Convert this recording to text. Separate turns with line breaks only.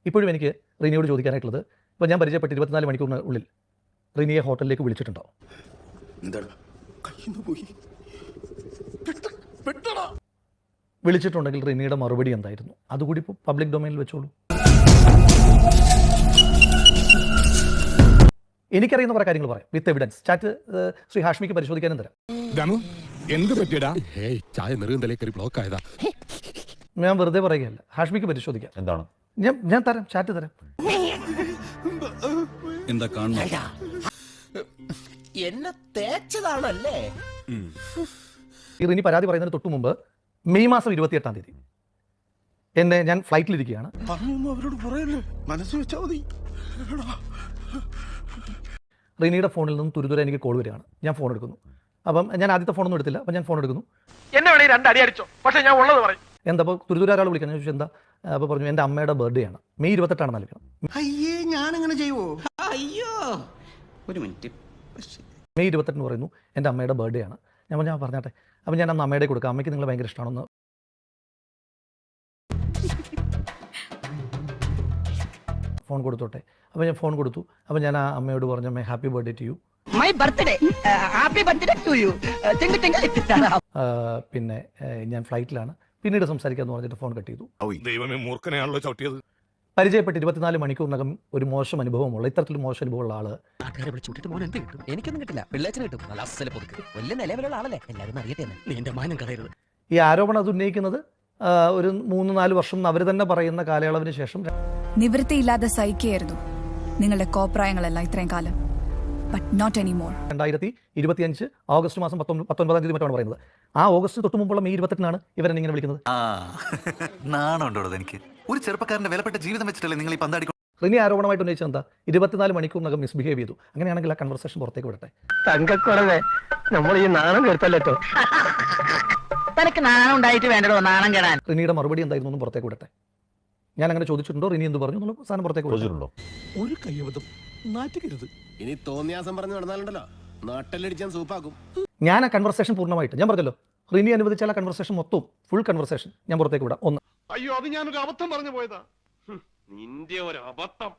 ഇപ്പോഴും എനിക്ക് റിനിയോട് ചോദിക്കാനായിട്ടുള്ളത്, ഇപ്പോൾ ഞാൻ പരിചയപ്പെട്ട് 24 മണിക്കൂറിനുള്ളിൽ റിനിയെ ഹോട്ടലിലേക്ക് വിളിച്ചിട്ടുണ്ടോ? വിളിച്ചിട്ടുണ്ടെങ്കിൽ റിനിയുടെ മറുപടി എന്തായിരുന്നു? അതുകൂടി ഇപ്പോൾ പബ്ലിക് ഡൊമൈനിൽ വെച്ചോളൂ. എനിക്കറിയുന്ന കുറേ കാര്യങ്ങൾ പറയാം വിത്ത് എവിഡൻസ്. ചാറ്റ് ശ്രീ ഹാഷ്മിക്ക് പരിശോധിക്കാനും തരാം. ഞാൻ വെറുതെ പറയുകയല്ല, ഹാഷ്മിക്ക് പരിശോധിക്കാം.
എന്താണ്?
ഞാൻ തരാം, ചാറ്റ് തരാം.
എന്താ കാണുന്നത്?
എന്നെ തേച്ചതാണല്ലേ?
ഈ റിനി പരാതി പറയുന്നതിന് തൊട്ട് മുമ്പ് മെയ് മാസം 28-ാം തീയതി ഞാൻ ഫ്ലൈറ്റിലിരിക്കുകയാണ്. റിനിയുടെ ഫോണിൽ നിന്നും തുരുതുര എനിക്ക് കോൾ വരികയാണ്. ഞാൻ ഫോൺ എടുക്കുന്നു. അപ്പം ഞാൻ ആദ്യത്തെ ഫോണൊന്നും എടുത്തില്ല. അപ്പം ഞാൻ ഫോൺ എടുക്കുന്നു.
എന്നെ വേണേ 2 അടി അടിച്ചോ, പക്ഷെ ഞാൻ ഉള്ളത് പറയും.
എന്താ അപ്പോൾ തുരുതുര ഒരാൾ വിളിക്കാൻ? ഞാൻ ചോദിച്ചു എന്താ? അപ്പോൾ പറഞ്ഞു എൻ്റെ അമ്മയുടെ ബർത്ത്ഡേ ആണ്, മെയ് 28 നൽകണം.
അയ്യേ, ഞാനങ്ങനെ ചെയ്യുവോ? അയ്യോ, ഒരു മിനിറ്റ്.
മെയ് 28 പറയുന്നു എൻ്റെ അമ്മയുടെ ബർത്ത്ഡേ ആണ്. ഞാൻ പറഞ്ഞാട്ടെ. അപ്പം ഞാൻ അന്ന് അമ്മയുടെ കൊടുക്കാം, അമ്മയ്ക്ക് നിങ്ങളെ ഭയങ്കര ഇഷ്ടമാണെന്ന്. ഫോൺ കൊടുത്തോട്ടെ. അപ്പോൾ ഞാൻ ഫോൺ കൊടുത്തു. അപ്പോൾ ഞാൻ ആ അമ്മയോട് പറഞ്ഞു, അമ്മേ happy birthday to you.
My birthday, happy birthday to you.
പിന്നെ ഞാൻ ഫ്ലൈറ്റിലാണ്, പിന്നീട് സംസാരിക്കാമെന്ന് പറഞ്ഞിട്ട് ഫോൺ കട്ട് ചെയ്തു.
ദൈവമേ, മൂർഖനെയാണല്ലോ ചവിട്ടിയത്.
പരിചയപ്പെട്ട് 24 മണിക്കൂറിനകം ഒരു മോശം അനുഭവമുള്ള, ഇത്തരത്തിൽ മോശം അനുഭവമുള്ള ആള്
നാട്ടുകാരെ വിളിച്ചു വിട്ടിട്ട് മോൻ എന്ത് കിട്ടും? എനിക്കൊന്നും കിട്ടില്ല, പിള്ളേച്ചന് കിട്ടും. നല്ല അസല പൊതുക്ക് വലിയ നിലവിലുള്ള ആളല്ലേ, എല്ലാവരും അറിയട്ടെ. നീ എന്റെ മാനം കളയരുത്.
ഈ ആരോപണം അത് ഉന്നയിക്കുന്നത് ഒരു 3-4 വർഷം അവർ തന്നെ പറയുന്ന കാലയളവിന് ശേഷം.
നിവൃത്തിയില്ലാതെ സഹിക്കുകയായിരുന്നു നിങ്ങളുടെ കോപ്രായങ്ങളെല്ലാം ഇത്രയും കാലം. But not anymore.
2025 ഓഗസ്റ്റ് മാസം 19-ാം തീയതി മറ്റാണ് പറയുന്നത്. ആ ഓഗസ്റ്റ് തൊട്ട് മുമ്പുള്ള മെയ് 28-നാണ് ഇവരെന്നെ ഇങ്ങനെ വിളിക്കുന്നത്.
നാണുണ്ടോ എനിക്ക്? ഒരു ചെറുപ്പക്കാരന്റെ വിലപ്പെട്ട ജീവിതം വെച്ചിട്ടല്ലേ നിങ്ങൾ ഈ പന്താടി?
റിനി ആരോപണമായിട്ട് ഉന്നയിച്ചത് എന്താ? 24 മണിക്കൂറിനകം മിസ്ബിഹേവ് ചെയ്തു. അങ്ങനെയാണെങ്കിൽ ആ കൺവെർസേഷൻ പുറത്തേക്ക് വിടട്ടെ.
തങ്കക്കുറവേ, നമ്മൾ ഈ നാണം കേട്ടല്ലോ.
തനിക്ക് നാണം ഉണ്ടായിട്ട് വേണ്ടോ നാണം കേടാൻ?
റിനിയുടെ മറുപടി എന്തായിരുന്നു എന്ന് പുറത്തേക്ക് വിടട്ടെ. ഞാൻ അങ്ങനെ ചോദിച്ചിട്ടുണ്ടോ, റിനി എന്ത് പറഞ്ഞു എന്നുള്ള സാധനം പുറത്തേക്ക് വിളിച്ചിട്ടുണ്ടോ?
ഒരു കയ്യബദ്ധം നാറ്റിക്കരുത്.
ഇനി തോന്നിയാസം പറഞ്ഞു നടന്നാലുണ്ടല്ലോ, നാട്ടിലടിച്ചാൻ സൂപ്പാക്കും.
ഞാൻ ആ കൺവെർസേഷൻ പൂർണ്ണമായിട്ട്, ഞാൻ പറഞ്ഞല്ലോ, റിനി അനുവദിച്ചാൽ ആ കൺവെർസേഷൻ മൊത്തം ഫുൾ കൺവെർസേഷൻ ഞാൻ പുറത്തേക്ക് വിടാം. ഒന്ന്,
അയ്യോ, അത് ഞാനൊരു അബദ്ധം പറഞ്ഞു പോയതാ. നിന്റെ ഒരു അബദ്ധം.